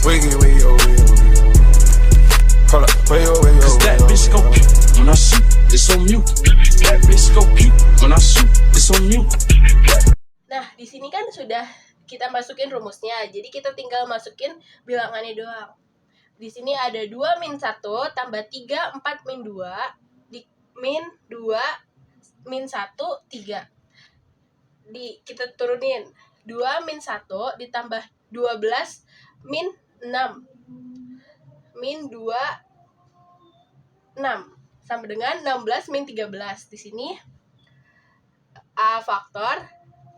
Wiggy, wiggy, oh, wiggy, oh, wiggy, oh. Hold up, wiggy, oh, wiggy, oh, Cause that wiggy, oh, bitch go wiggy, puke when I shoot, it's on mute. That bitch go puke when I shoot, it's on mute. Nah, di sini kan sudah kita masukin rumusnya. Jadi kita tinggal masukin bilangannya doang. Di sini ada 2 min 1 tambah 3, 4 min 2, di min 2, min 1, 3. Kita turunin. 2 min 1 ditambah 12 min 6. Min 2, 6. Sama dengan 16 min 13. Di sini A faktor,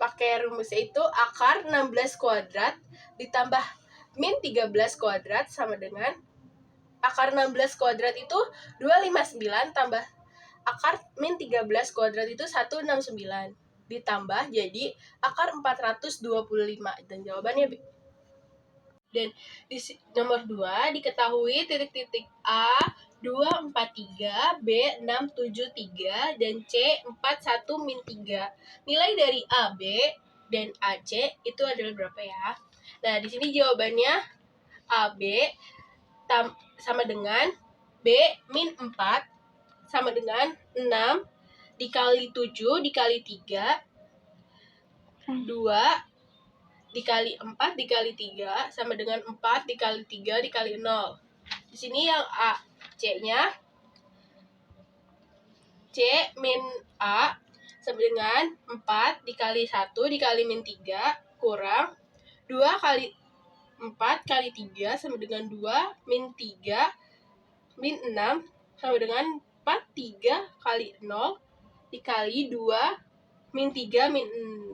pakai rumusnya itu akar 16 kuadrat ditambah min 13 kuadrat sama dengan akar 16 kuadrat itu 259 tambah akar min 13 kuadrat itu 169 ditambah jadi akar 425 dan jawabannya B. Dan di nomor 2 diketahui titik-titik A 243, B 673 dan C 41 min 3. Nilai dari AB dan AC itu adalah berapa ya? Nah, di sini jawabannya AB sama dengan B min 4 sama dengan 6 dikali 7 dikali 3 2 dikali 4 dikali 3 sama dengan 4 dikali 3 dikali 0. Di sini yang A, C-nya C min A sama dengan 4 dikali 1 dikali min 3 kurang 2 kali 4 kali 3 sama dengan 2 min 3 min 6 sama dengan 4 3 kali 0 dikali 2 min 3 min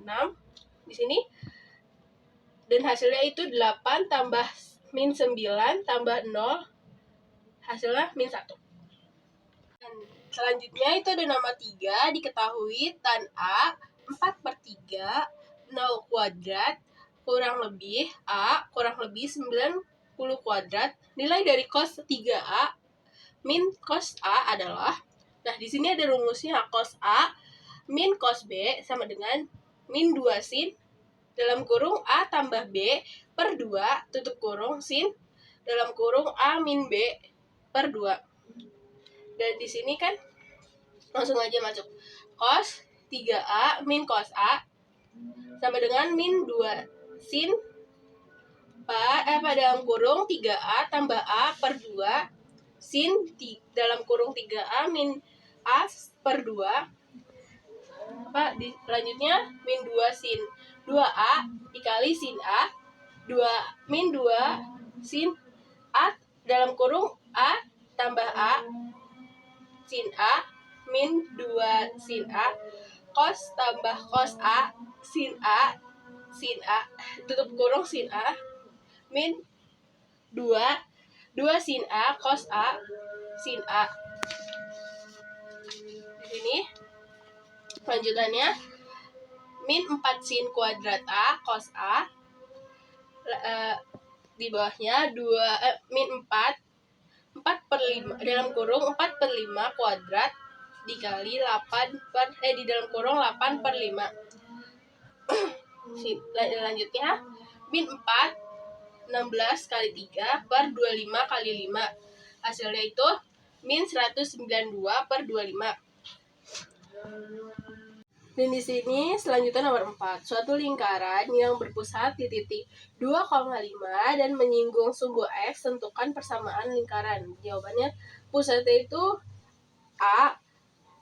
6 di sini, dan hasilnya itu 8 tambah min 9 tambah 0 hasilnya min 1. Dan selanjutnya itu ada nomor 3 diketahui tan A 4/3 0 kuadrat kurang lebih A kurang lebih 90 kuadrat. Nilai dari cos 3A min cos A adalah, nah di sini ada rumusnya cos A min cos B sama dengan min 2 sin dalam kurung A tambah B per 2 tutup kurung sin dalam kurung A min B per 2. Dan di sini kan langsung aja masuk cos 3A min cos A sama dengan min 2 sin dalam kurung 3A tambah A per 2 sin dalam kurung 3A min A per 2 selanjutnya min 2 sin 2A dikali sin A 2 min 2 sin A dalam kurung A tambah A sin A min 2 sin A cos tambah cos A sin A tutup kurung sin A min 2 sin A cos A sin A. Di sini lanjutannya min 4 sin kuadrat A cos A di bawahnya min 4 per 5 dalam kurung 4/5 kuadrat dikali 8 di dalam kurung 8/5. Lanjutnya min 4 16 kali 3 per 25 kali 5 hasilnya itu min 192 per 25. Dan di sini selanjutnya nomor 4. Suatu lingkaran yang berpusat di titik 2,5 dan menyinggung sumbu X, tentukan persamaan lingkaran. Jawabannya pusatnya itu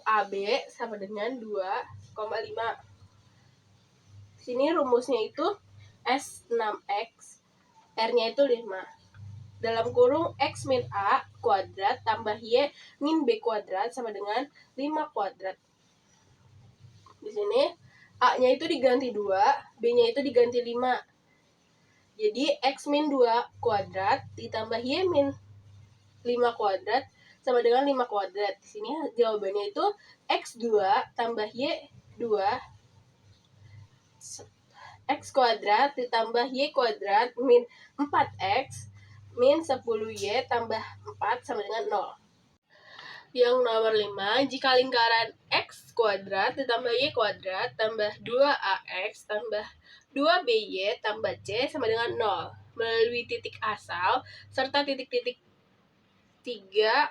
AB sama dengan 2,5. Sini rumusnya itu S6X, R-nya itu 5. Dalam kurung X min A kuadrat tambah Y min B kuadrat sama dengan 5 kuadrat. Di sini A-nya itu diganti 2, B-nya itu diganti 5. Jadi X min 2 kuadrat ditambah Y min 5 kuadrat sama dengan 5 kuadrat. Di sini jawabannya itu X2 tambah Y2 X kuadrat ditambah Y kuadrat min 4X min 10Y tambah 4 sama dengan 0. Yang nomor 5, jika lingkaran X kuadrat ditambah Y kuadrat tambah 2AX tambah 2BY tambah C sama dengan 0. melalui titik asal serta titik-titik 3,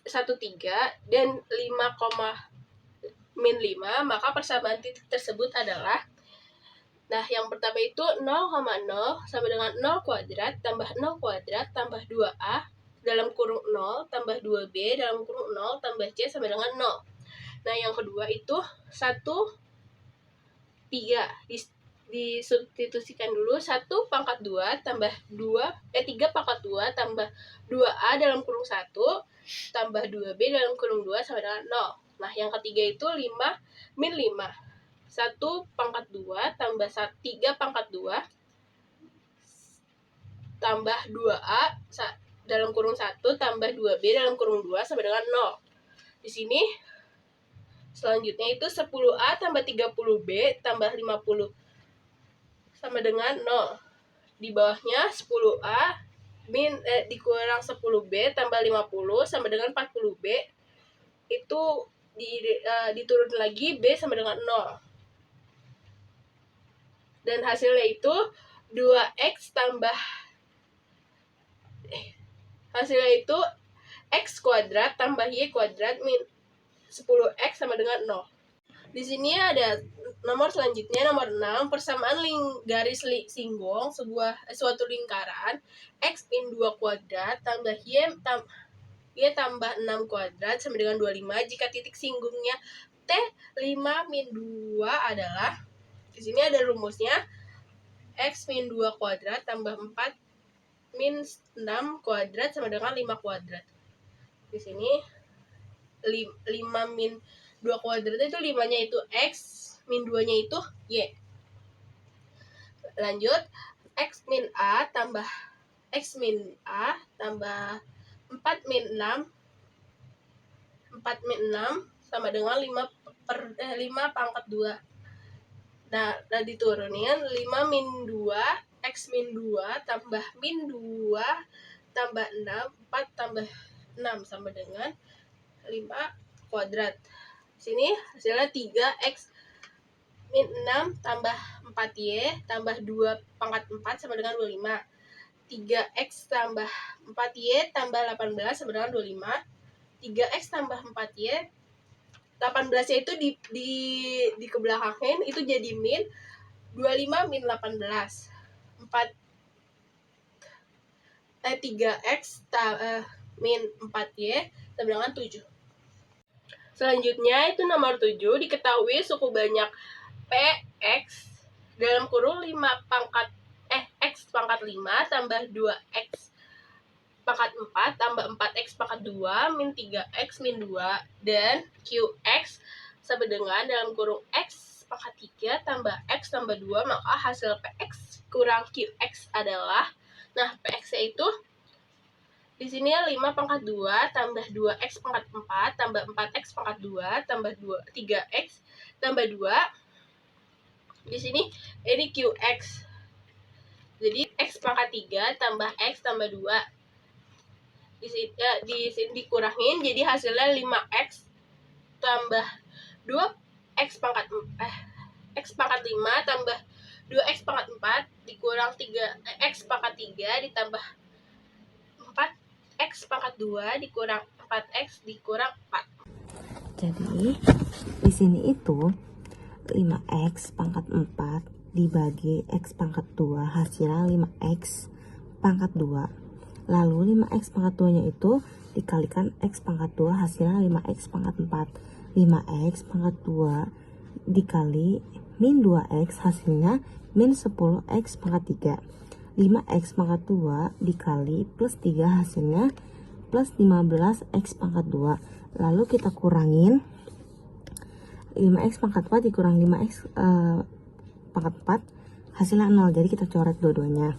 1, 3 dan 5,-5, maka persamaan titik tersebut adalah, nah yang pertama itu 0,0 sama dengan 0 kuadrat tambah 0 kuadrat tambah 2A dalam kurung 0 tambah 2B dalam kurung 0 tambah C sama dengan 0. Nah yang kedua itu 1, 3. Disubstitusikan dulu 1 pangkat 2 tambah 3 pangkat 2 tambah 2A dalam kurung 1 tambah 2B dalam kurung 2 sama dengan 0. Nah yang ketiga itu 5-5. 1 pangkat 2 tambah 3 pangkat 2 tambah 2A dalam kurung 1 tambah 2B dalam kurung 2 sama dengan 0. Di sini selanjutnya itu 10A tambah 30B tambah 50 sama dengan 0. Di bawahnya 10A dikurang 10B tambah 50 sama dengan 40B. Itu diturun lagi B sama dengan 0. Dan hasilnya itu 2x tambah hasilnya itu x kuadrat tambah y kuadrat min 10x sama dengan 0. Di sini ada nomor selanjutnya, nomor 6, persamaan garis singgung suatu lingkaran x min 2 kuadrat tambah y tambah 6 kuadrat sama dengan 25 jika titik singgungnya T 5 min 2 adalah, di sini ada rumusnya, x min 2 kuadrat tambah 4 min 6 kuadrat sama dengan 5 kuadrat. Di sini 5 min 2 kuadrat itu 5-nya itu x, min 2-nya itu y. Lanjut, x min a tambah 4 min 6 sama dengan 5 pangkat 2. Nah diturunin 5 min 2 x min 2 tambah min 2 tambah 6 4 tambah 6 sama dengan 5 kuadrat. Sini hasilnya 3x min 6 tambah 4y tambah 2 pangkat 4 sama dengan 25. 3x tambah 4y tambah 18 sama dengan 25. 3x tambah 4y 18-nya itu di kebelakangin itu jadi min 25 min 18. 3x min 4y sama dengan 7. Selanjutnya itu nomor 7, diketahui suku banyak px dalam kurung 5 pangkat x pangkat 5 tambah 2x pangkat 4 tambah 4x pangkat 2 min 3x min 2 dan qx sama dengan dalam kurung x pangkat 3 tambah x tambah 2, maka hasil px kurang qx adalah, nah px itu di sini 5 pangkat 2 tambah 2x pangkat 4 tambah 4x pangkat 2 tambah 3x tambah 2. Di sini ini qx. Jadi x pangkat 3 tambah x tambah 2. Di sini dikurangin jadi hasilnya 5x tambah 2x pangkat x pangkat 5 tambah 2x pangkat 4 dikurang 3x pangkat 3 ditambah 4x pangkat 2 dikurang 4x dikurang 4. Jadi di sini itu 5x pangkat 4 dibagi x pangkat 2 hasilnya 5x pangkat 2. Lalu 5x pangkat 2 nya itu dikalikan x pangkat 2 hasilnya 5x pangkat 4. 5x pangkat 2 dikali min 2x hasilnya min 10x pangkat 3. 5x pangkat 2 dikali plus 3 hasilnya plus 15x pangkat 2. Lalu kita kurangin 5x pangkat 4 dikurang 5x pangkat 4 hasilnya 0. Jadi kita coret dua-duanya.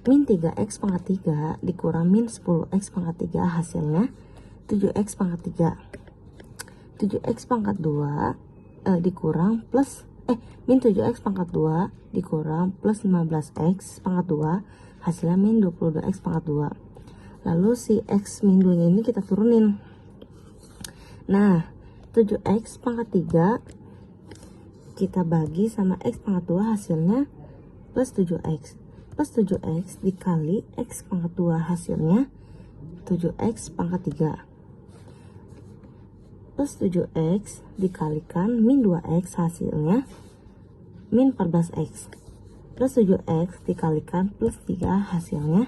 Min 3x pangkat 3 dikurang min 10x pangkat 3 hasilnya 7x pangkat 3. 7x pangkat 2 dikurang plus min 7x pangkat 2 dikurang plus 15x pangkat 2 hasilnya min 22x pangkat 2. Lalu si x min 2 nya ini kita turunin. Nah 7x pangkat 3 kita bagi sama x pangkat 2 hasilnya plus 7x. plus 7x dikali x pangkat 2 hasilnya 7x pangkat 3 plus 7x dikalikan min 2x hasilnya min 14x plus 7x dikalikan plus 3 hasilnya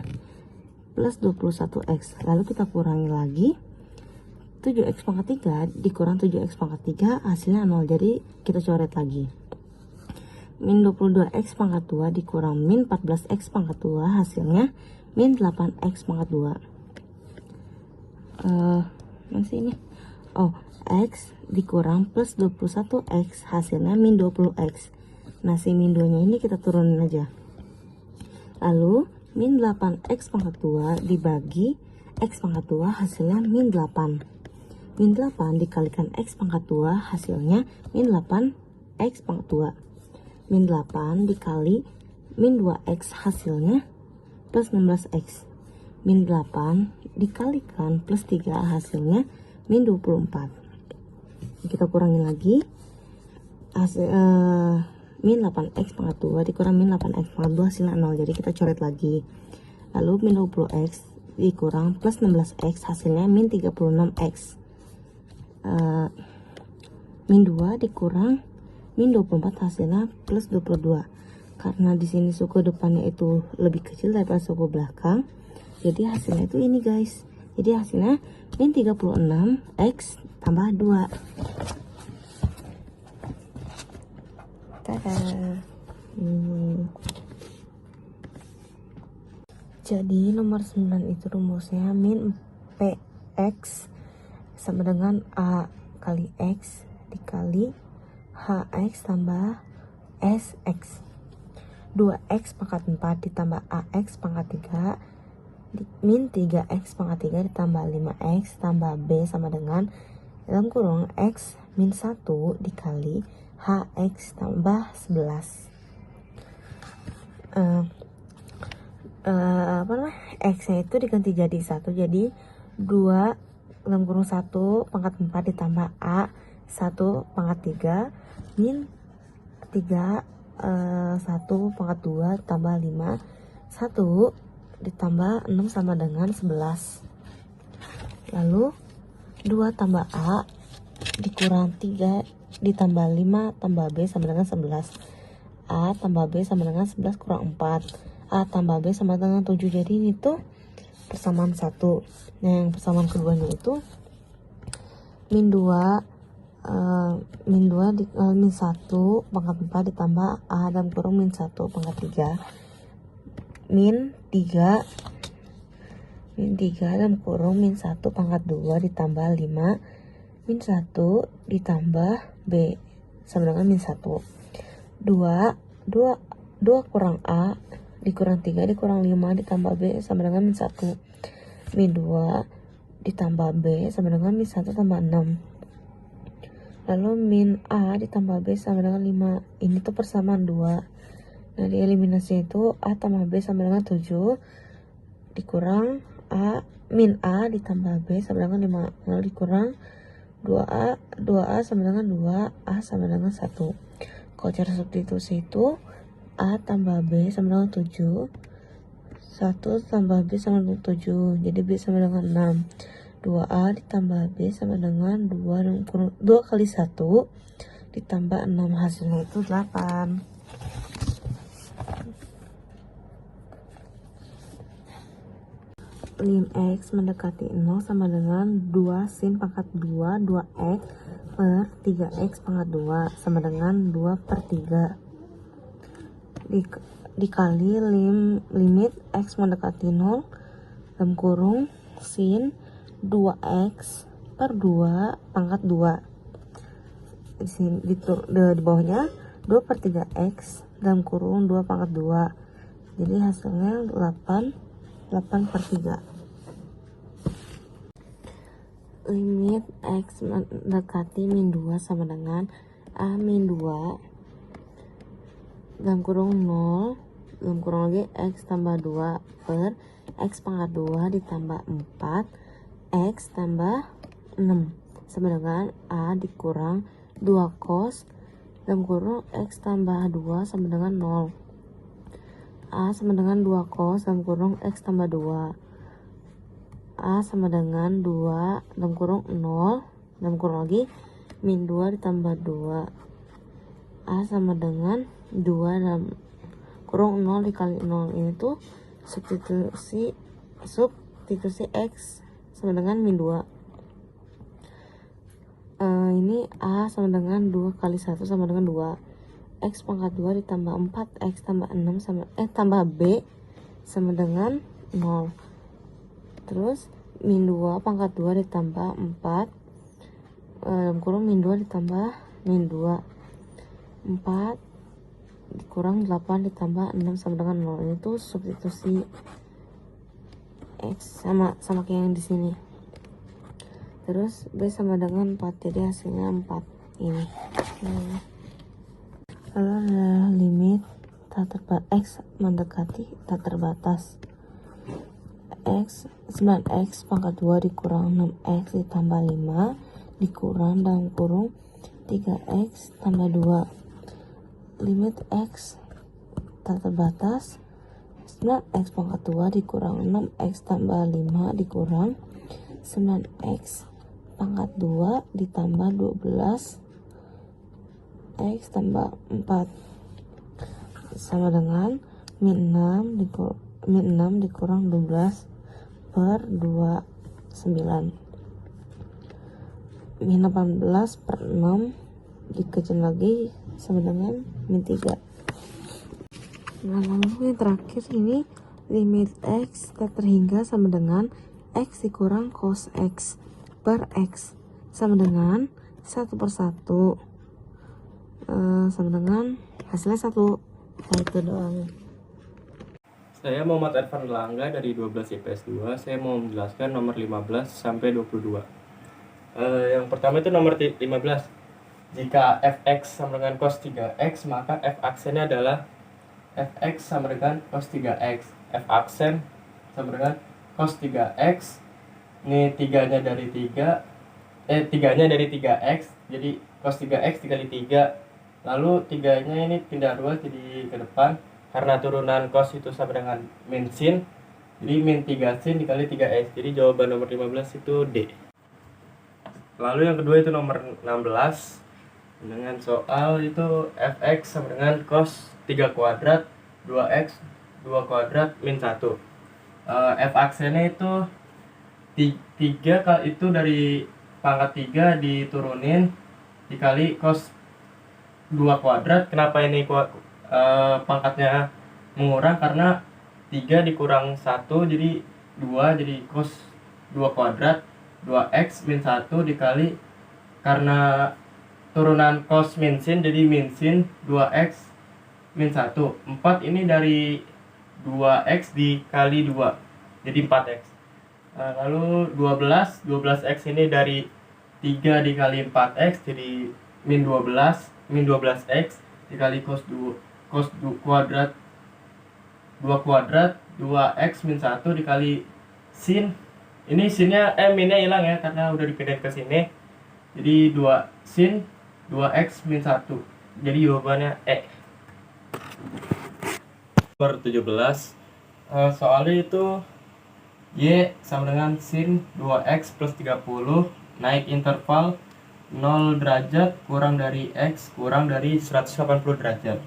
plus 21x. Lalu kita kurangi lagi, 7x pangkat 3 dikurang 7x pangkat 3 hasilnya 0, jadi kita coret lagi. Min 22x pangkat 2 dikurang min 14x pangkat 2 hasilnya min 8x pangkat 2. Masih ini. Oh, x dikurang plus 21x hasilnya min 20x. Nah, si min 2 nya ini kita turunin aja. Lalu min 8x pangkat 2 dibagi x pangkat 2 hasilnya min 8. Min 8 dikalikan x pangkat 2 hasilnya min 8x pangkat 2. Min 8 dikali min 2x hasilnya plus 16x. Min 8 dikalikan plus 3 hasilnya min 24. Kita kurangi lagi. Hasil, min 8x pangkat 2 dikurang min 8x pangkat 2 hasilnya 0. Jadi kita coret lagi. Lalu min 20x dikurang plus 16x hasilnya min 36x. Min 2 dikurang min 24 hasilnya plus 22. Karena di sini suku depannya itu lebih kecil daripada suku belakang, jadi hasilnya itu ini guys. Jadi hasilnya min 36x tambah 2. Tada. Jadi nomor 9 itu rumusnya min px sama dengan a kali x dikali hx tambah sx. 2x pangkat 4 ditambah ax pangkat 3 min 3x pangkat 3 ditambah 5x tambah b sama dengan dalam kurung x min 1 dikali hx tambah 11. X nya itu diganti jadi 1, jadi 2 dalam kurung 1 pangkat 4 ditambah a 1 pangkat 3 min 3 1 pangkat 2 tambah 5 1 ditambah 6 sama dengan 11. Lalu 2 tambah a dikurang 3 ditambah 5 tambah b sama dengan 11. A tambah b sama dengan 11 kurang 4. A tambah b sama dengan 7. Jadi ini tuh persamaan 1. Nah, yang persamaan keduanya itu min 2 min 1 pangkat 4 ditambah a dalam kurung min 1 pangkat 3 min 3 dalam kurung min 1 pangkat 2 ditambah 5 min 1 ditambah b sama dengan min 1. 2 kurang a dikurang 3 dikurang 5 ditambah b sama dengan min 1. Min 2 ditambah b sama dengan min 1 tambah 6. Lalu min a ditambah b sama dengan 5. Ini tuh persamaan 2. Nah, di eliminasi itu a tambah b sama dengan 7 dikurang a min a ditambah b sama dengan 5. Lalu dikurang 2a sama dengan 2, a sama dengan 1. Kalau cara substitusi itu a tambah b sama dengan 7, 1 tambah b sama dengan 7, jadi b sama dengan 6. 2a ditambah b sama dengan 2 kali 1 ditambah 6 hasilnya itu 8. Lim x mendekati 0 sama dengan 2 sin pangkat 2 2x per 3x pangkat 2 sama dengan 2 per 3 dikali limit x mendekati 0 dalam kurung sin 2x per 2 pangkat 2. Di sini di bawahnya 2 per 3x dalam kurung 2 pangkat 2. Jadi hasilnya 8 per 3. Limit x mendekati min 2 sama dengan a min 2 dalam kurung 0 dalam kurung lagi x tambah 2 per x pangkat 2 ditambah 4 x tambah 6 sama dengan a dikurang 2 cos dalam kurung x tambah 2 sama dengan 0. A sama dengan 2 cos dalam kurung X tambah 2. A sama dengan 2 dalam kurung 0 dalam kurung lagi min 2 ditambah 2. A sama dengan 2 dalam kurung 0 dikali 0. Ini tuh substitusi X sama dengan min 2. Ini A sama dengan 2 kali 1 sama dengan 2. X pangkat 2 ditambah 4 X tambah 6 tambah B sama dengan 0. Terus min 2 pangkat 2 ditambah 4 dalam kurung min 2 ditambah min 2. 4 dikurang 8 ditambah 6 sama dengan 0. Ini tuh substitusi X sama kayak yang di sini. Terus B sama dengan 4, jadi hasilnya 4 ini. Lalu adalah limit X mendekati tak terbatas. 9X pangkat 2 dikurang 6X ditambah 5 dikurang dalam kurung 3X tambah 2. Limit X tak terbatas. 9X pangkat 2 dikurang 6X tambah 5 dikurang 9X pangkat 2 ditambah 12 X tambah 4 sama dengan min 6 dikurang 12 per 2 9. Min 18 per 6 dikecil lagi sama dengan min 3. Nah, lalu yang terakhir ini limit X tak terhingga sama dengan X dikurang cos X per X sama dengan 1 per 1 sama dengan hasilnya 1. Nah, itu doang. Saya Muhammad Ervan Langga dari 12 IPS 2. Saya mau menjelaskan nomor 15 sampai 22. Yang pertama itu nomor 15. Jika fx sama dengan cos 3x, maka f aksennya adalah fx sama dengan cos 3x. F aksen sama dengan cos 3x. Ini 3-nya dari 3-nya dari 3x. Jadi cos 3x dikali 3. Lalu 3-nya ini pindah 2 jadi ke depan. Karena turunan cos itu sama dengan min sin. Jadi min 3 sin dikali 3x. Jadi jawaban nomor 15 itu D. Lalu yang kedua itu nomor 16. Dengan soal itu fx sama dengan cos 3 kuadrat 2x 2 kuadrat min 1. F aksennya itu 3 kali itu dari pangkat 3 diturunin dikali cos 2 kuadrat. Kenapa ini pangkatnya mengurang? Karena 3 dikurang 1 jadi 2, jadi cos 2 kuadrat 2x min 1 dikali, karena turunan cos min sin jadi min sin 2x min 1. 4 ini dari 2x dikali 2 jadi 4x. Lalu 12x ini dari 3 dikali 4x jadi min 12x dikali cos 2 kuadrat 2 kuadrat 2x min 1 dikali sin. Ini sinnya minnya hilang ya karena udah dipindahin ke sini. Jadi 2 sin 2x min 1. Jadi jawabannya E. Nomor 17. Soalnya itu Y sama dengan sin 2x plus 30 naik interval 0 derajat kurang dari X kurang dari 180 derajat.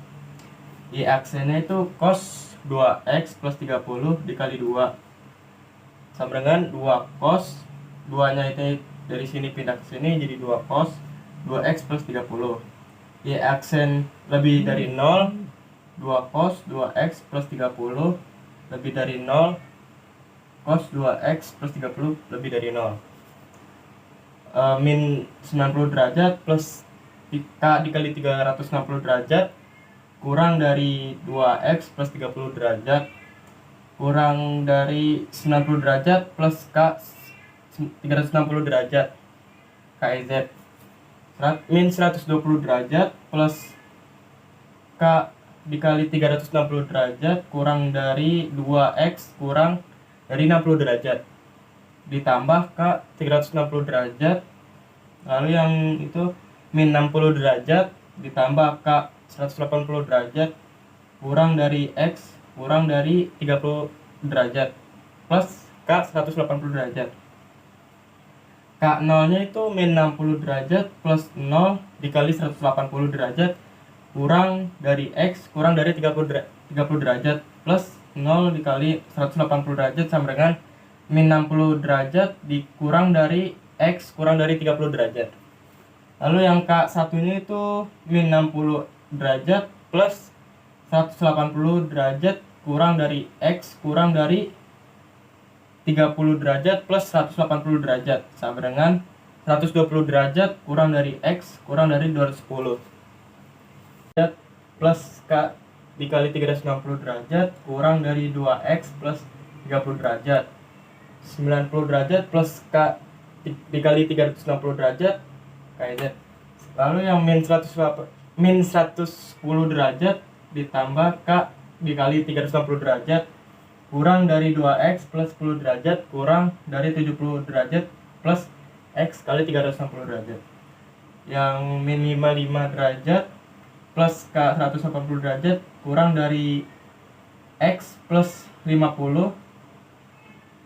Y aksennya itu cos 2x plus 30 dikali 2 sama dengan 2 cos, 2 nya itu dari sini pindah ke sini jadi 2 cos 2x plus 30. Y aksen lebih dari 0, 2 cos 2x plus 30 lebih dari 0, cos 2x plus 30 lebih dari 0. Min 90 derajat plus K dikali 360 derajat kurang dari 2x plus 30 derajat kurang dari 90 derajat plus K 360 derajat KZ. Min 120 derajat plus K dikali 360 derajat kurang dari 2x kurang dari 60 derajat ditambah K 360 derajat. Lalu yang itu min 60 derajat ditambah K 180 derajat kurang dari X kurang dari 30 derajat plus K 180 derajat. K0 nya itu min 60 derajat plus 0 dikali 180 derajat kurang dari X kurang dari 30 derajat plus 0 dikali 180 derajat sama dengan min 60 derajat dikurang dari X kurang dari 30 derajat. Lalu yang K1 nya itu min 60 derajat plus 180 derajat kurang dari X kurang dari 30 derajat plus 180 derajat sama dengan 120 derajat kurang dari X kurang dari 210 derajat plus K dikali 360 derajat kurang dari 2X plus 30 derajat 90 derajat plus K dikali 360 derajat kayak. Lalu yang min 110 derajat ditambah K dikali 360 derajat kurang dari 2X plus 10 derajat kurang dari 70 derajat plus X kali 360 derajat. Yang min 55 derajat plus K 180 derajat kurang dari X plus 50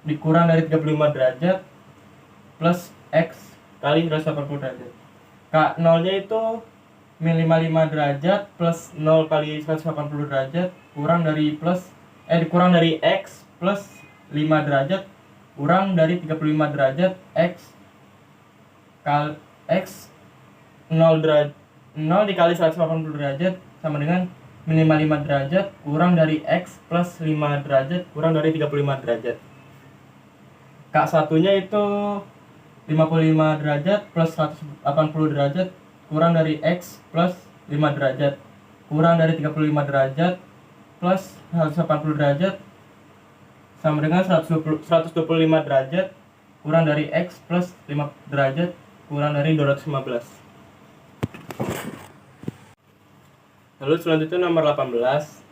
dikurang dari 35 derajat plus X kali 180 derajat. K0 nya itu min 55 derajat plus 0 kali 180 derajat kurang dari dikurang dari X plus 5 derajat kurang dari 35 derajat X kali X 0 dikali 180 derajat sama dengan min 55 derajat kurang dari X plus 5 derajat kurang dari 35 derajat. K1 nya itu 55 derajat plus 180 derajat kurang dari X plus 5 derajat kurang dari 35 derajat plus 180 derajat sama dengan 125 derajat kurang dari X plus 5 derajat kurang dari 215. Lalu selanjutnya nomor 18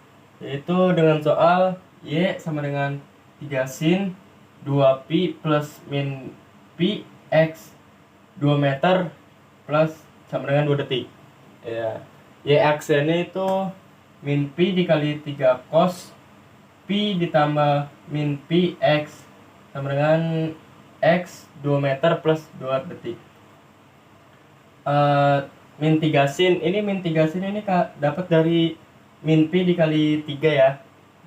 yaitu dengan soal Y sama dengan 3 sin 2pi plus min pi X 2 meter plus sama dengan 2 detik ya. Y aksennya itu min pi dikali 3 cos pi ditambah min pi X sama dengan X 2 meter plus 2 detik. Min 3 sin ini dapat dari min pi dikali 3 ya.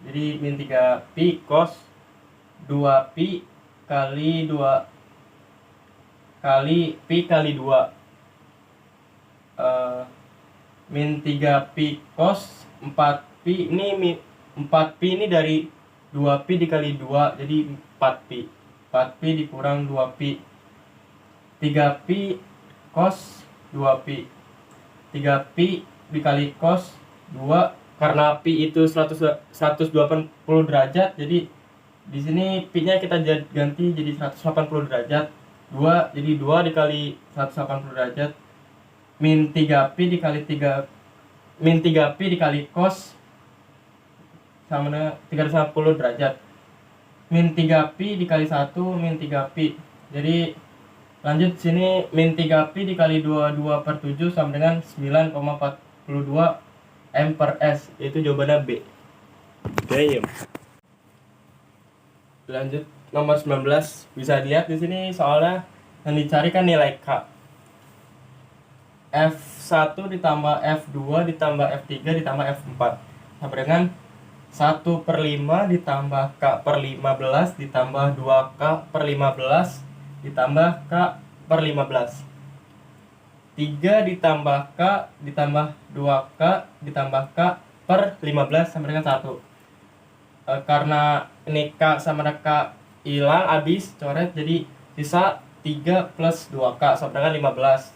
Jadi min 3 pi cos 2 pi kali 2 kali pi kali 2 min 3 pi cos 4 pi ini 4 pi ini dari 2 pi dikali 2 jadi 4 pi dikurang 2 pi 3 pi cos 2 pi 3 pi dikali cos 2 karena pi itu 180 derajat jadi di sini pi nya kita ganti jadi 180 derajat 2 jadi 2 dikali 180 derajat min 3 pi dikali 3 min 3 pi dikali cos sama dengan 360 derajat min 3 pi dikali 1 min 3 pi jadi lanjut sini min 3 pi dikali 22/7 sama dengan 9,42 M per S itu jawabannya B. Damn. Lanjut nomor 19 bisa dilihat di sini soalnya yang dicari kan nilai K. F1 ditambah F2 ditambah F3 ditambah F4 sama dengan 1/5 ditambah K per 15 ditambah 2K per 15 ditambah K per 15 3 ditambah K ditambah 2K ditambah K per 15 sama dengan 1 karena ini K sama dengan K hilang habis coret jadi sisa 3 plus 2K sama dengan 15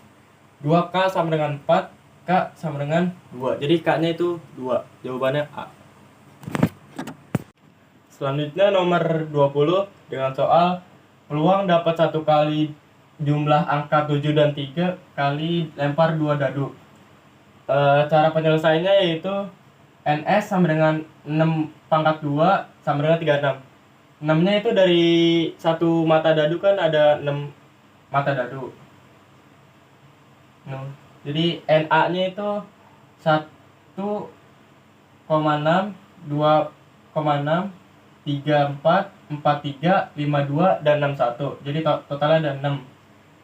2K sama dengan 4 K sama dengan 2 jadi K nya itu 2 jawabannya A. Selanjutnya nomor 20 dengan soal peluang dapat 1 kali jumlah angka 7 dan 3 kali lempar 2 dadu. Cara penyelesaiannya yaitu NS sama dengan 6/2 sama dengan 36. 6 nya itu dari satu mata dadu kan ada 6 mata dadu. Jadi NA nya itu 1,6 2 34, 43, 52, dan 61. Jadi totalnya ada 6.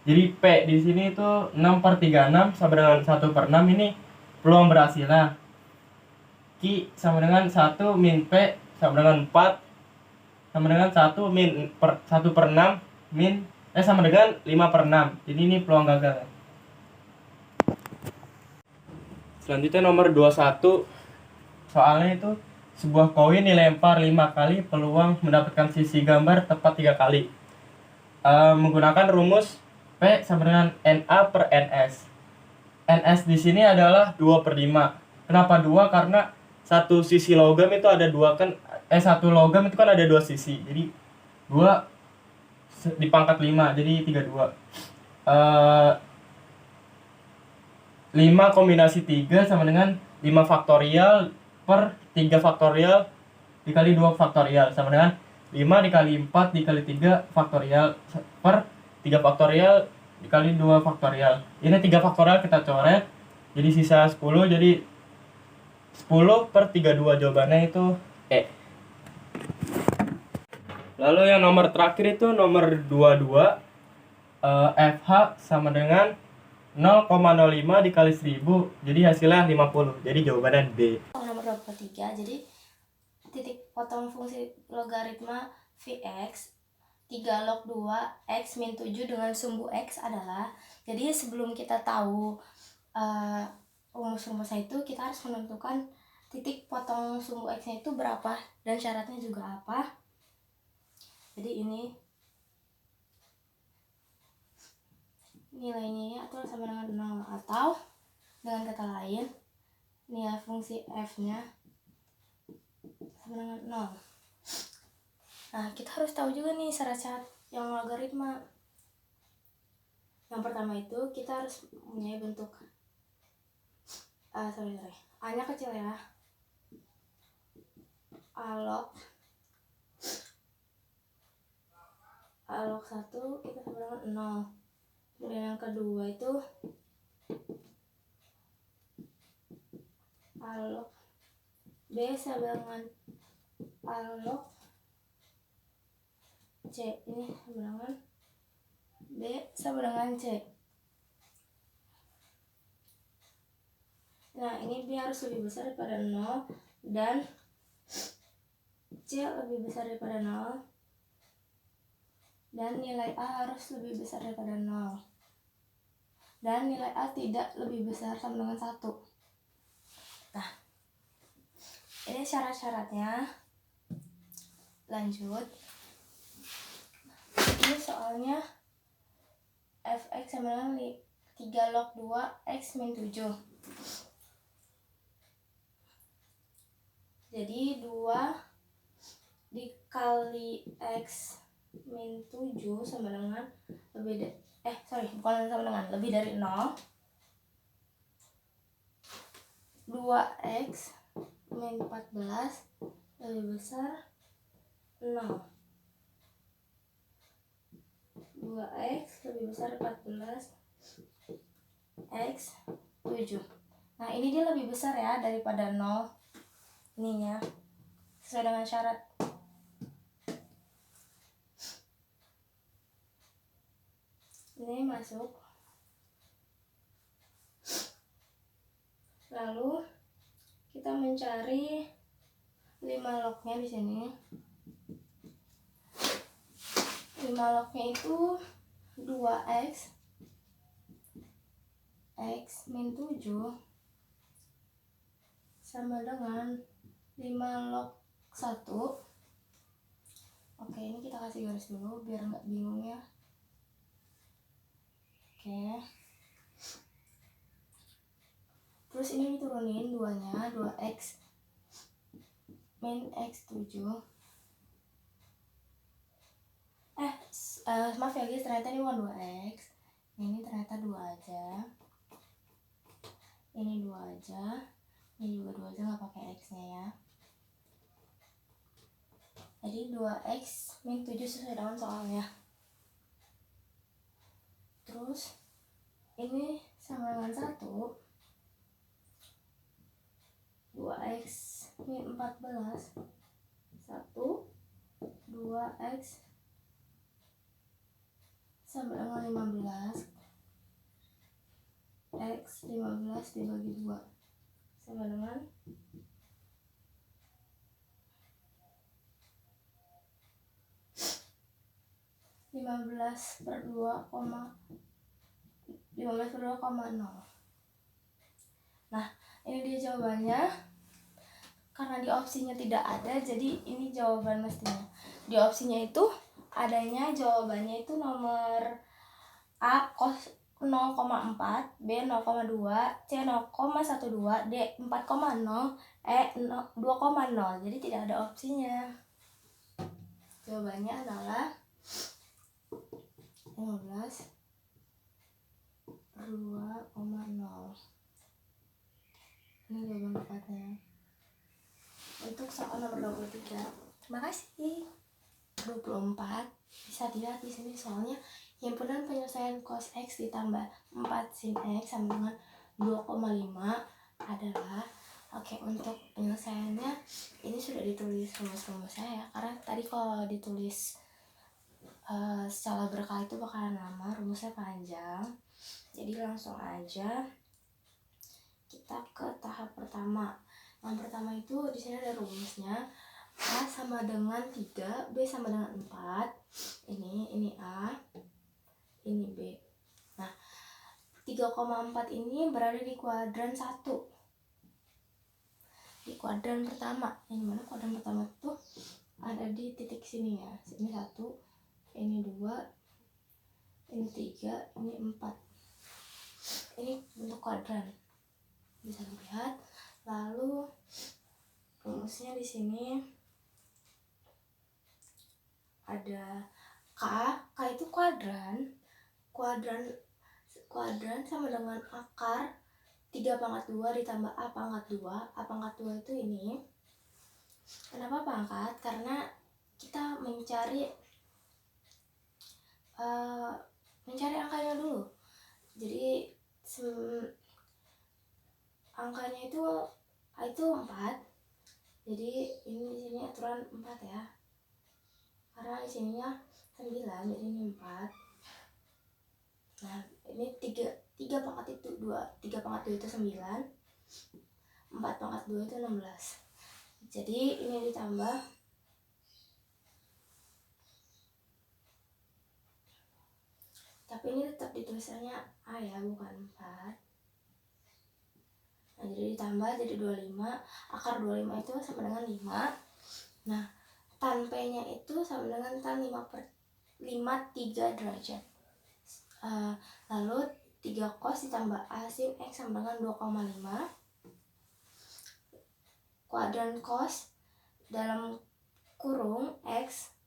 Jadi P di sini itu 6/36 sama dengan 1/6, ini peluang berhasilnya. Q sama dengan 1 min P sama dengan 4 sama dengan 1 min 1/6 min sama dengan 5/6. Jadi ini peluang gagal. Selanjutnya nomor 21. Soalnya itu sebuah koin dilempar 5 kali, peluang mendapatkan sisi gambar tepat 3 kali. Menggunakan rumus P sama dengan NA/NS. NS di sini adalah 2/5. Kenapa 2? Karena satu sisi logam itu ada dua kan, satu logam itu kan ada 2 sisi. Jadi 2 dipangkat 5, jadi 32. 5 kombinasi 3 sama dengan 5 faktorial per 3 faktorial dikali 2 faktorial sama dengan 5 dikali 4 dikali 3 faktorial per 3 faktorial dikali 2 faktorial. Ini 3 faktorial kita coret, jadi sisa 10, jadi 10/32. Jawabannya itu E. Lalu yang nomor terakhir itu nomor 22. FH sama dengan 0,05 dikali 1000, jadi hasilnya 50. Jadi jawabannya B. Nomor 23, jadi titik potong fungsi logaritma Vx 3 log 2 X min 7 dengan sumbu X adalah, jadi sebelum kita tahu rumus-rumusnya itu, kita harus menentukan titik potong sumbu X nya itu berapa dan syaratnya juga apa. Jadi ini nilainya atau sama dengan 0, atau dengan kata lain nilai fungsi f nya sama dengan 0. Nah, kita harus tahu juga nih syarat-syarat yang logaritma. Yang pertama itu kita harus punya bentuk A nya kecil ya, A log 1 kita sama dengan 0. Kemudian yang kedua itu A log B sama dengan A log C, ini sama dengan B sama dengan C. Nah, ini B harus lebih besar daripada 0 dan C lebih besar daripada 0, dan nilai A harus lebih besar daripada 0, dan nilai A tidak lebih besar sama dengan 1. Nah, ini syarat-syaratnya. Lanjut, ini soalnya fx sama dengan 3 log 2 X min 7. Jadi 2 dikali X min 7 sama dengan lebih dari 0. 2x min 14 lebih besar 0. 2x lebih besar 14 X 7. Nah, ini dia lebih besar ya daripada 0 ininya, sesuai dengan syarat. Ini masuk. Lalu kita mencari 5 lognya di sini. 5 lognya itu 2x X min 7 sama dengan 5 log 1. Oke, ini kita kasih garis dulu biar nggak bingung ya. Oke. Terus ini diturunin 2-nya, 2x min x 7. Maaf ya guys, ternyata ini bukan 2x. Ini ternyata 2 aja. Ini 2 aja. Ini juga 2 aja, nggak pakai x-nya ya. Jadi 2x min 7 sesuai dengan soalnya. Terus ini sama dengan 1. 2x min 14 2x sama dengan 15. X 15 dibagi 2 sama dengan 15/2,0. Nah, ini dia jawabannya. Karena di opsinya tidak ada, jadi ini jawaban mestinya. Di opsinya itu adanya jawabannya itu nomor A cos 0,4, B 0,2, C 0,12, D 4,0, E 2,0. Jadi tidak ada opsinya. Jawabannya adalah 15/2,0. Ini jawaban tepatnya. Untuk soal nomor 23. Terima kasih. 24 bisa dilihat di sini soalnya himpunan penyelesaian cos X ditambah 4 sin X sama dengan 2,5 adalah untuk penyelesaiannya ini sudah ditulis rumus-rumusnya ya, karena tadi kalau ditulis secara berkali itu bakalan lama, rumusnya panjang. Jadi langsung aja kita ke tahap pertama. Yang pertama itu di sini ada rumusnya. A sama dengan 3, B sama dengan 4. Ini A, ini B. Nah, 3,4 ini berada di kuadran 1. Di kuadran pertama. Yang mana kuadran pertama itu ada di titik sini ya. Ini 1, ini 2, ini 3, ini 4. Ini bentuk kuadran. Bisa dilihat. Lalu rumusnya di sini ada K itu kuadran sama dengan akar 3/2 ditambah A/2. A/2 itu ini. Kenapa pangkat? Karena kita mencari angkanya dulu. Jadi angkanya itu 4. Jadi ini di sini aturan 4 ya. Karena di sininya 9, jadi ini 4. Nah, ini 3 pangkat itu 2. 3 pangkat 2 itu 9. 4 pangkat 2 itu 16. Jadi ini ditambah tapi ini tetap ditulisannya A ya, bukan 4. Nah, jadi ditambah jadi 25. Akar 25 itu sama dengan 5. Nah, tan P-nya itu sama dengan tan 5/3 derajat. Lalu 3 cos ditambah A sin X sama dengan 2,5. Kuadran cos dalam kurung X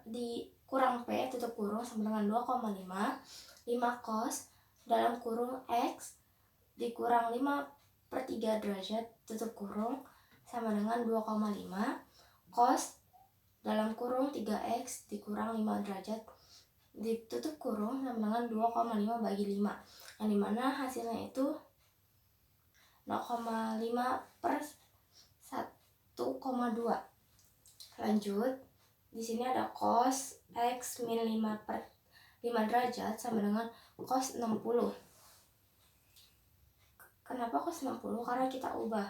dikurang P tutup kurung sama dengan 2,5. 5 cos dalam kurung X dikurang 5/3 derajat tutup kurung sama dengan 2,5. Cos dalam kurung 3x dikurang 5 derajat ditutup kurung sama dengan 2,5 bagi 5, yang dimana hasilnya itu 0,5/1,2. Lanjut, di sini ada cos x min 5/5 derajat sama dengan cos 60. Kenapa cos 60? Karena kita ubah.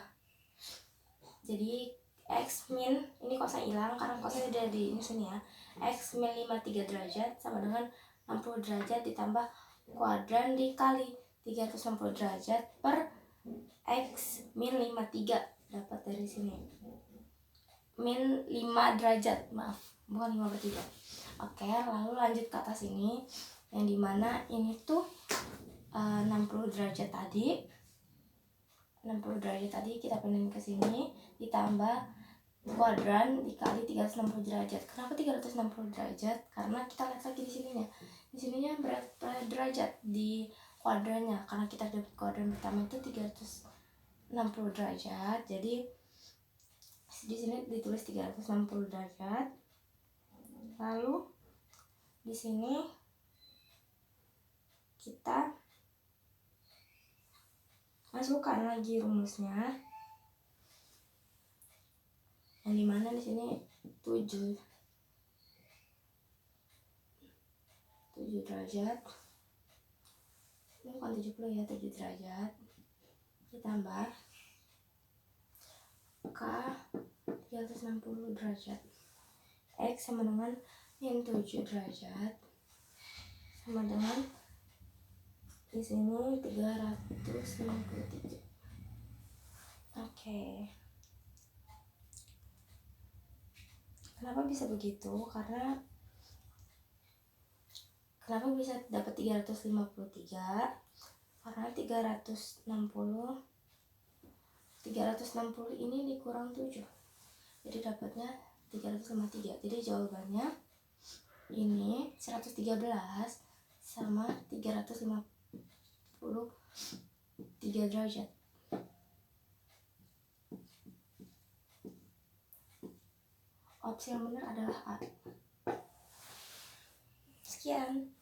Jadi X min, ini cosnya hilang karena cosnya ada di sini ya. X min 53 derajat sama dengan 60 derajat ditambah kuadran dikali 360 derajat per X min 53. Dapat dari sini. Min 5 derajat, maaf, bukan 5/3. Oke, lalu lanjut ke atas ini. Yang dimana ini tuh 60 derajat tadi. 60 derajat tadi kita pindahin ke sini ditambah kuadran dikali 360 derajat. Kenapa 360 derajat? Karena kita lihat lagi di sininya. Di sininya berapa derajat di kuadrannya? Karena kita dapat kuadran pertama itu 360 derajat. Jadi di sini ditulis 360 derajat. Lalu di sini kita masukkan lagi rumusnya. yang dimana di sini 7 derajat, ini bukan 70 ya, 7 derajat ditambah K 360 derajat, X sama dengan min 7 derajat sama dengan di sini 363. Oke. Kenapa bisa begitu? Kenapa bisa dapat 353? Karena 360 ini dikurang 7. Jadi dapatnya 353. Jadi jawabannya ini 113 sama 353 derajat. Opsi yang benar adalah A. Sekian.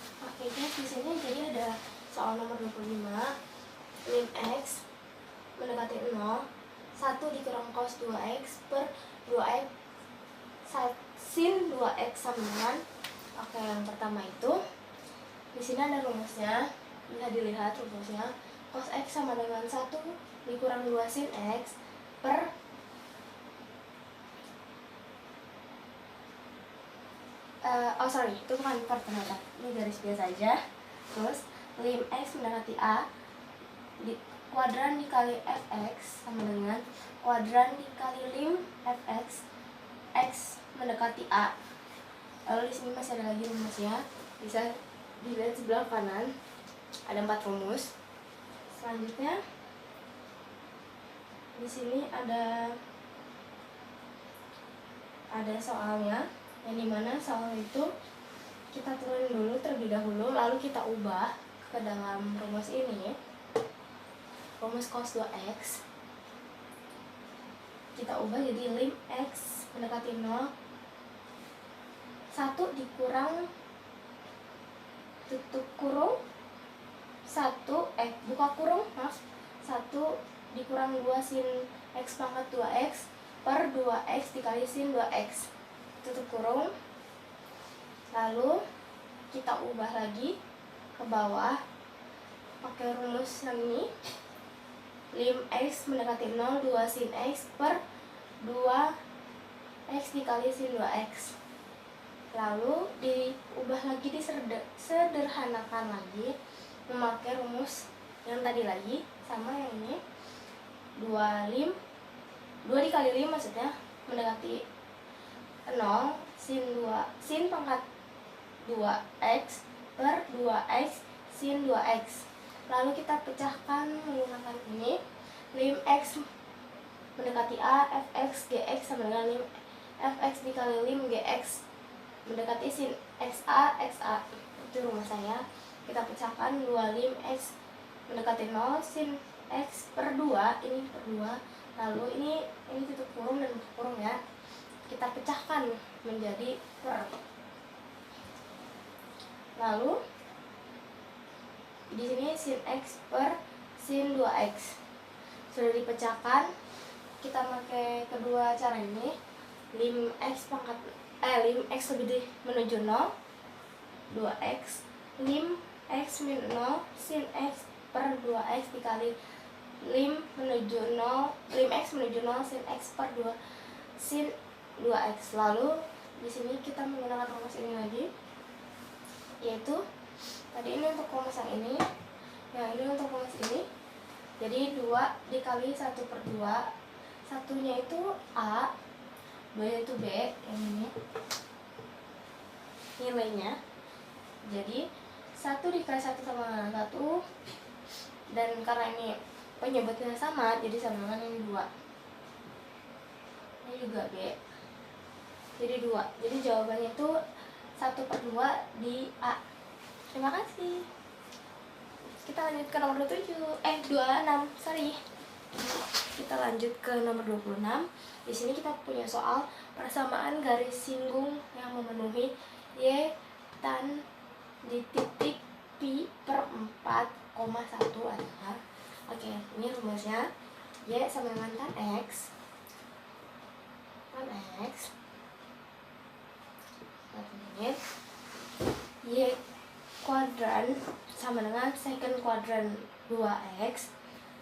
Oke guys, di sini jadi ada soal nomor 25. Lim X mendekati 0, 1 dikurang cos 2x per 2x sin 2x sama dengan. Oke, yang pertama itu di sini ada rumusnya. Bisa dilihat rumusnya. Cos x sama dengan 1 dikurang 2 sin x per itu bukan per ternyata, ini garis biasa aja. Terus lim x mendekati a di kuadran dikali fx sama dengan kuadran dikali lim fx x mendekati a. Lalu di sini masih ada lagi rumusnya, bisa dilihat sebelah kanan ada 4 rumus. Selanjutnya di sini ada soalnya, yang dimana soal itu kita turunin dulu terlebih dahulu, lalu kita ubah ke dalam rumus ini, rumus cos 2x. Kita ubah jadi lim x mendekati 0, 1 dikurang tutup kurung 1 buka kurung 1 dikurang 2 sin x pangkat 2x per 2x dikali sin 2x tutup kurung. Lalu kita ubah lagi ke bawah pakai rumus yang ini, lim x mendekati 0, 2 sin x per 2x dikali sin 2x. Lalu diubah lagi, disederhanakan lagi memakai rumus yang tadi lagi sama yang ini, 2 dikali lim maksudnya mendekati 0 sin pangkat 2x per 2x sin 2x. Lalu kita pecahkan menggunakan ini, lim x mendekati a fx gx sama dengan lim fx dikali lim gx mendekati sin xa. Itu rumus saya. Kita pecahkan 2 lim x mendekati 0 sin x per 2, ini per 2. Lalu ini tutup kurung dan tutup kurung ya. Kita pecahkan menjadi per. Lalu di sini sin x per sin 2x sudah dipecahkan. Kita pakai kedua cara ini, lim x lebih menuju 0, 2x lim x min 0 sin x per 2x dikali lim x menuju 0 sin x per 2 sin 2x. Lalu di sini kita menggunakan rumus ini lagi, yaitu tadi ini untuk rumus yang ini, yang ini untuk rumus ini. Jadi 2 dikali 1 per 2, satunya itu A, 2 itu B, yang ini nilainya. Jadi 1 dikali 1 sama 1, dan karena ini penyebutnya sama, jadi sama dengan ini 2. Ini juga B, jadi 2. Jadi jawabannya itu 1 per 2 di A. Terima kasih. Kita lanjut ke nomor 26. Kita lanjut ke nomor 26. Di sini kita punya soal persamaan garis singgung yang memenuhi Y tan di titik Pi per 4,1 adalah. Oke, ini rumusnya Y sama dengan tan X tan X ini Y kuadran sama dengan secant kuadran 2X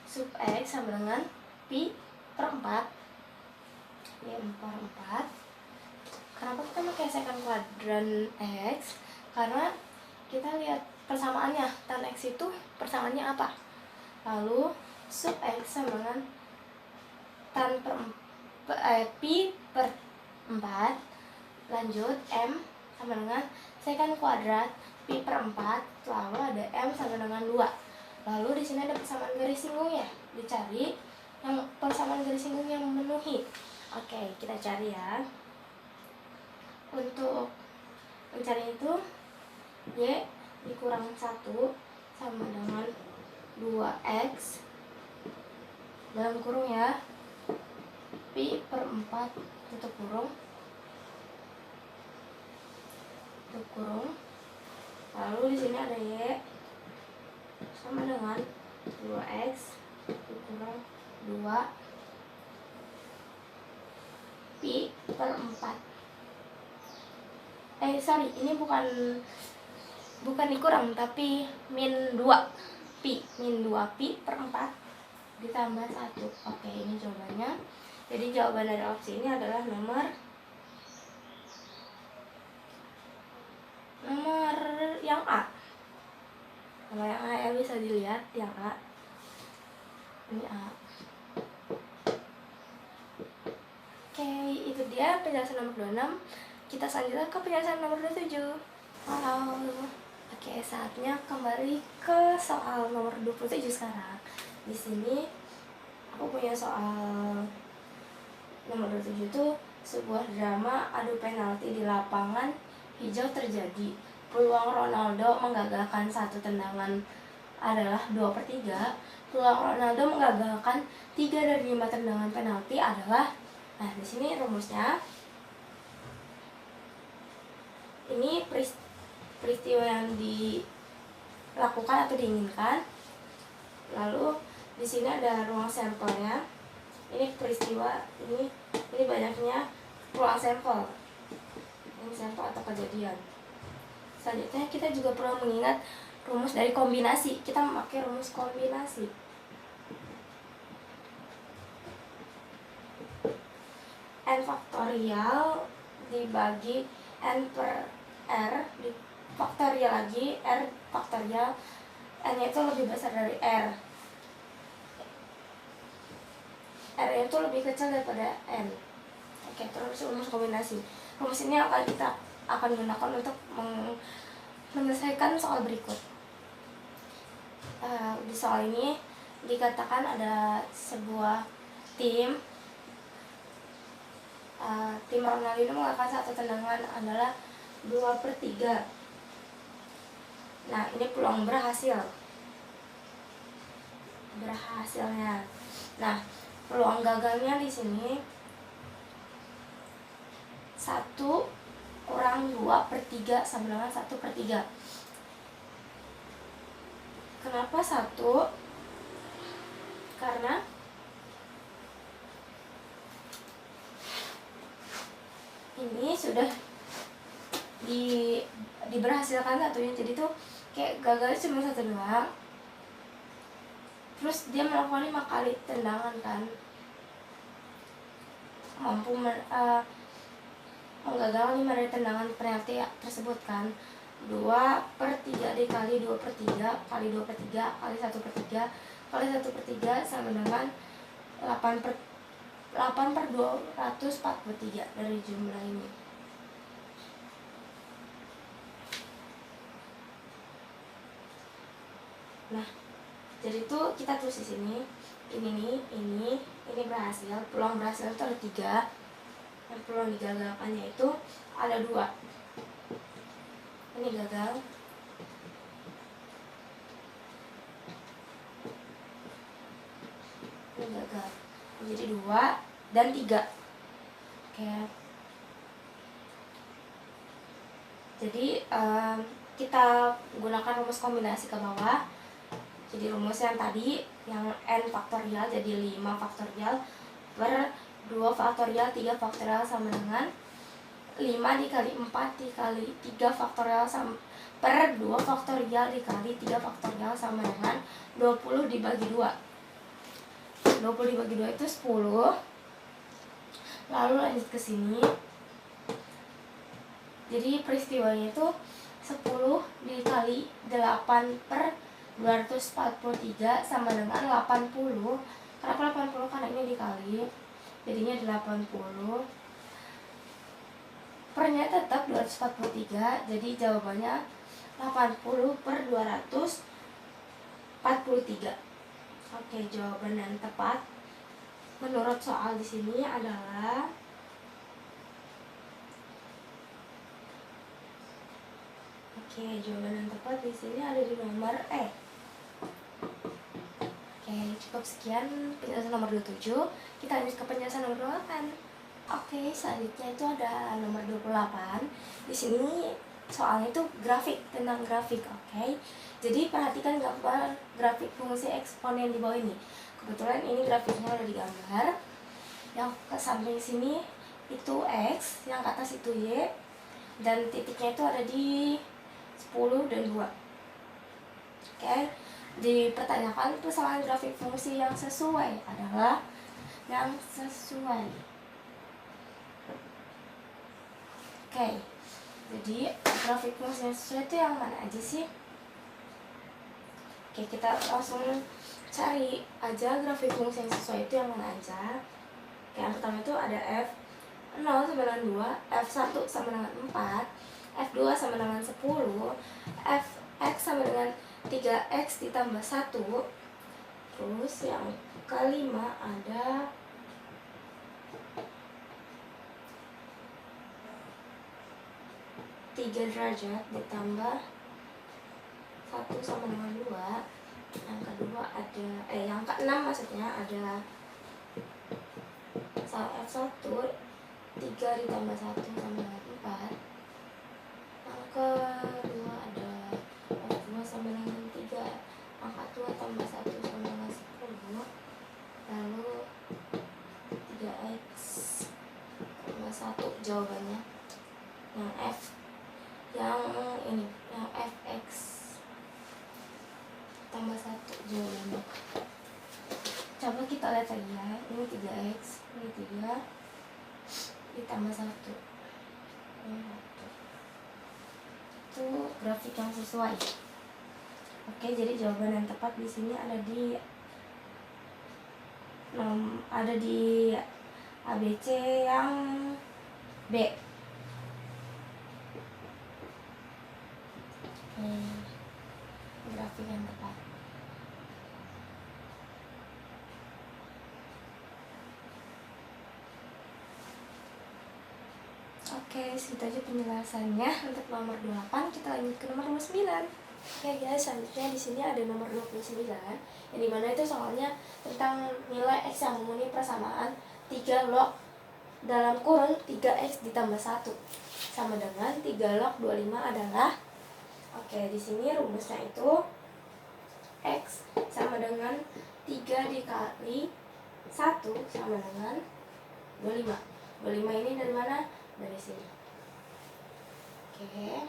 sub X sama dengan pi per 4 Y per 4. Kenapa kita pakai secant kuadran X? Karena kita lihat persamaannya, tan X itu persamaannya apa? Lalu sub X sama dengan tan pi per 4. Lanjut M sama dengan secant kuadrat pi per 4, lalu ada M sama dengan 2. Lalu di sini ada persamaan garis singgungnya. Dicari yang persamaan garis singgung yang memenuhi. Oke, kita cari ya. Untuk mencari itu Y dikurang 1 sama dengan 2X dalam kurung ya, pi per 4 tutup kurung, lalu di sini ada Y sama dengan 2X dikurang 2 pi per 4. Ini bukan dikurang tapi min 2 pi per 4 ditambah 1. Oke, ini jawabannya. Jadi jawaban dari opsi ini adalah nomor yang A. Nomor yang A ya, bisa dilihat yang A. Ini A. Oke, itu dia penjelasan nomor 26. Kita selanjutnya ke penjelasan nomor 27. Halo. Oke, saatnya kembali ke soal nomor 27 sekarang. Di sini aku punya soal nomor 27 itu sebuah drama adu penalti di lapangan hijau terjadi. Peluang Ronaldo menggagalkan satu tendangan adalah 2/3. Peluang Ronaldo menggagalkan 3 dari 5 tendangan penalti adalah, nah di sini rumusnya. Ini peristiwa yang dilakukan atau diinginkan. Lalu di sini ada ruang sampelnya. Ini peristiwa, ini banyaknya ruang sampel. Ini sampel atau kejadian. Selanjutnya kita juga perlu mengingat rumus dari kombinasi. Kita memakai rumus kombinasi. N faktorial dibagi N per R faktorial lagi, R faktorial, N-nya itu lebih besar dari R. R-nya itu lebih kecil daripada N. Oke, terus rumus kombinasi. Rumus ini kita akan gunakan untuk menyelesaikan soal berikut. Di soal ini dikatakan ada sebuah tim Ronaldinho melakukan satu tendangan adalah 2/3. Nah, ini peluang berhasilnya. Nah, peluang gagalnya di sini 1 kurang 2/3 sama dengan 1/3. Kenapa 1? Karena ini sudah diberhasilkan satunya, jadi tuh kayak gagal cuma 1 doang. Terus dia melakukan 5 kali tendangan kan, mampu menggagalkan 5 dari tendangan penalti tersebut kan. 2/3 dikali 2/3 kali 2/3 kali 1/3 kali 1/3 sama dengan 8/243 dari jumlah ini. Nah, jadi itu kita tulis di sini. Ini berhasil. Peluang berhasil itu ada 3. Yang peluang digagalkannya itu ada 2. Ini gagal. Ini gagal. Jadi 2 dan 3. Oke. Jadi kita gunakan rumus kombinasi ke bawah. Jadi rumus yang tadi yang N faktorial jadi 5 faktorial per 2 faktorial 3 faktorial sama dengan 5 dikali 4 dikali 3 faktorial sama per 2 faktorial dikali 3 faktorial sama dengan 20 dibagi 2. 20 dibagi 2 itu 10. Lalu lanjut ke sini. Jadi peristiwanya itu 10 dikali 8 per 243 sama dengan 80. Kenapa 80? Karena ini dikali, jadinya 80. Pernya tetap 243, jadi jawabannya 80 per 243. Oke, jawaban yang tepat menurut soal di sini adalah jawaban yang tepat di sini ada di nomor E. Oke, cukup sekian penjelasan nomor 27. Kita lanjut ke penjelasan nomor 28. Oke, selanjutnya itu ada nomor 28. Di sini soalnya itu grafik, tentang grafik. Oke. Jadi perhatikan gambar grafik fungsi eksponen di bawah ini. Kebetulan ini grafiknya udah digambar. Yang ke samping sini itu X, yang ke atas itu Y, dan titiknya itu ada di 10 dan 2. Oke. Dipertanyakan persamaan grafik fungsi yang sesuai adalah yang sesuai. Oke. Jadi grafik fungsi yang sesuai itu yang mana aja sih? Oke, kita langsung cari aja grafik fungsi yang sesuai itu yang mana aja. Oke, yang pertama itu ada F0 sama dengan 2, F1 sama dengan 4, F2 sama dengan 10, Fx sama dengan 3x ditambah 1. Terus yang kelima ada tiga derajat ditambah 1 sama dengan 2. Yang kedua ada yang keenam maksudnya ada F1 3 ditambah 1 sama dengan 4. Yang kedua ada F2 sama dengan 3, angka 2 tambah 1 sama dengan 10. Lalu 3x tambah 1 jawabannya. Yang F, yang ini, yang Fx tambah 1 jawabannya. Coba kita lihat lagi ya. Ini 3x, ini 3 ditambah 1. Itu grafik yang sesuai. Oke, jadi jawaban yang tepat di sini ada di ABC yang B. Grafik yang tepat. Oke, segitu aja penjelasannya untuk nomor 28. Kita lanjut ke nomor 29. Oke guys, selanjutnya di sini ada nomor 29, yang dimana itu soalnya tentang nilai X yang memenuhi persamaan 3 log dalam kurung 3x ditambah 1 sama dengan 3 log 25 adalah. Oke, di sini rumusnya itu X sama dengan 3 dikali 1 sama dengan 25. 25 ini dari mana? Dari sini. Oke.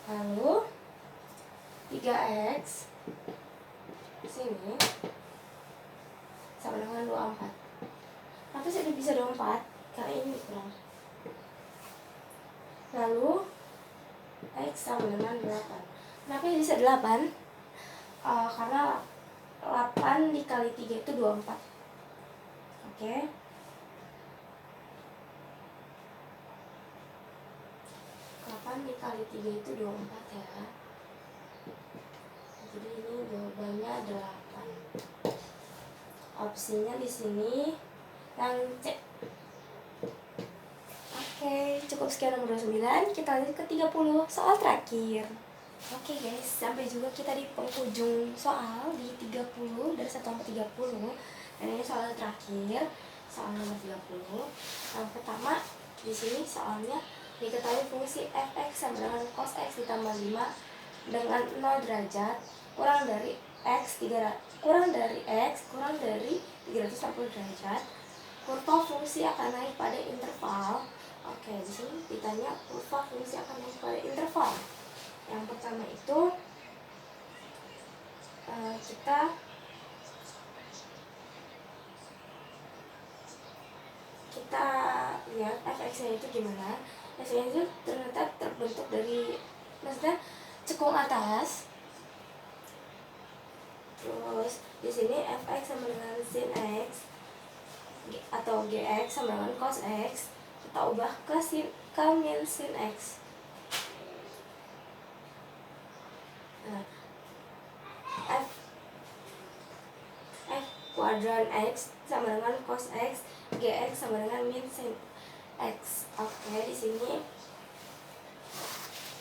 Lalu 3x sini sama dengan 24. Kenapa sih bisa 24? Karena ini kurang. Lalu x sama dengan 8. Kenapa bisa 8? Karena 8 dikali 3 itu 24. Oke. 8 dikali 3 itu 24 ya. Jadi ini jawabannya 8. Opsinya di sini yang C. Oke, cukup sekian nomor 29. Kita lanjut ke 30, soal terakhir. Oke guys, sampai juga kita di penghujung soal di 30 dari 1 sampai 30. Dan ini soal terakhir, soal nomor 30. Yang pertama di sini soalnya diketahui fungsi fx sama dengan cos x ditambah 5 dengan 0 derajat kurang dari x kurang dari 360 derajat kurva fungsi akan naik pada interval. Oke, di sini ditanya kurva fungsi akan naik pada interval. Yang pertama itu kita lihat fx-nya itu gimana. Fx-nya itu ternyata terbentuk dari, maksudnya cekung atas. Terus di sini fx sama dengan sin x atau gx sama dengan cos x, kita ubah ke min sin x. Nah, f kuadran x sama dengan cos x, gx sama dengan min sin x. Oke, di sini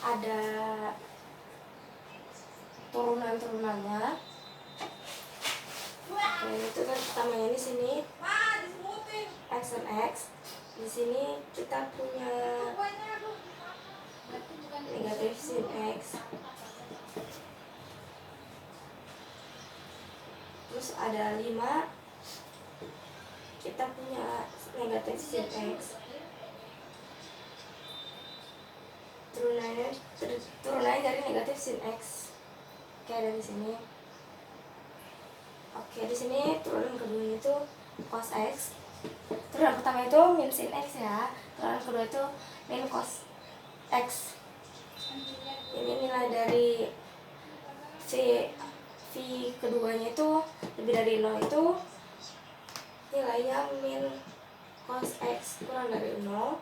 ada turunan-turunannya. Oke, itu kan pertamanya di sini x dan x. Di sini kita punya negatif sin x. Terus ada 5, kita punya negatif sin x. Turunannya dari negatif sin x. Oke, dari sini. Oke, di sini turunan kedua itu cos x. Turunan pertama itu min sin x ya. Turunan kedua itu min cos x. Ini nilai dari v keduanya itu lebih dari 0 itu nilainya min cos x kurang dari 0.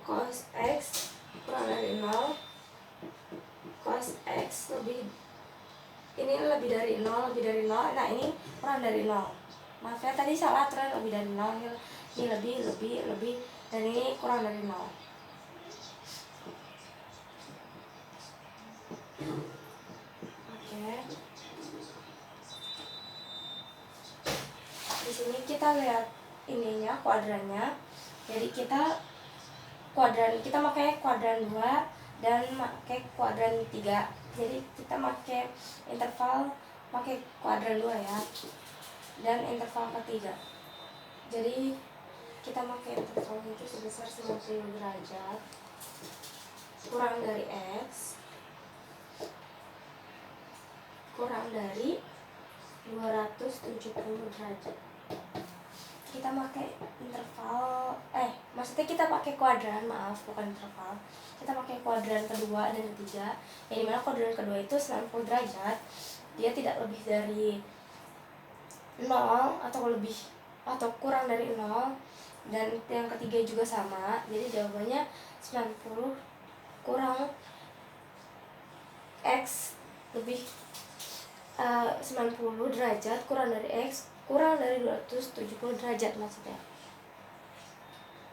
Cos x kurang dari 0. Cos x lebih dari 0, nah ini kurang dari 0. Maaf ya, tadi salah, aturan lebih dari 0, ini lebih, dan ini kurang dari 0. Oke. Di sini kita lihat ininya, kuadrannya. Jadi kita pakai kuadran 2 dan pakai kuadran 3. Jadi kita pakai interval, pakai kuadran 2 ya, dan interval ketiga. Jadi kita pakai interval itu sebesar 90 derajat kurang dari x kurang dari 270 derajat. Kita pakai interval, maksudnya kita pakai kuadran, maaf, bukan interval. Kita pakai kuadran kedua dan ketiga, yang dimana kuadran kedua itu 90 derajat, dia tidak lebih dari 0 atau kurang dari 0, dan yang ketiga juga sama. Jadi jawabannya 90 kurang x lebih 90 derajat kurang dari x kurang dari 270 derajat maksudnya.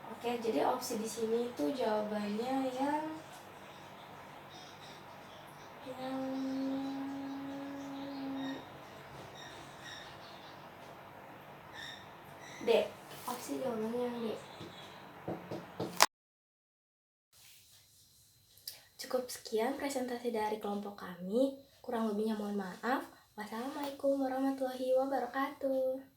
Oke, jadi opsi di sini itu jawabannya yang D. Opsi jawabannya yang D. Cukup sekian presentasi dari kelompok kami. Kurang lebihnya mohon maaf. Wassalamualaikum warahmatullahi wabarakatuh.